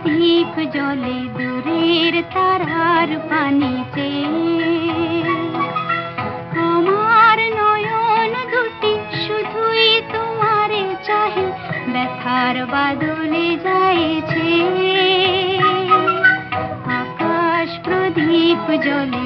প্রদীপ জলে দূরের তারার পানিতে। আমার নয়ন দুটি শুধুই তোমারে চাহে, ব্যথার বাদলে যাইছে। আকাশ প্রদীপ জলে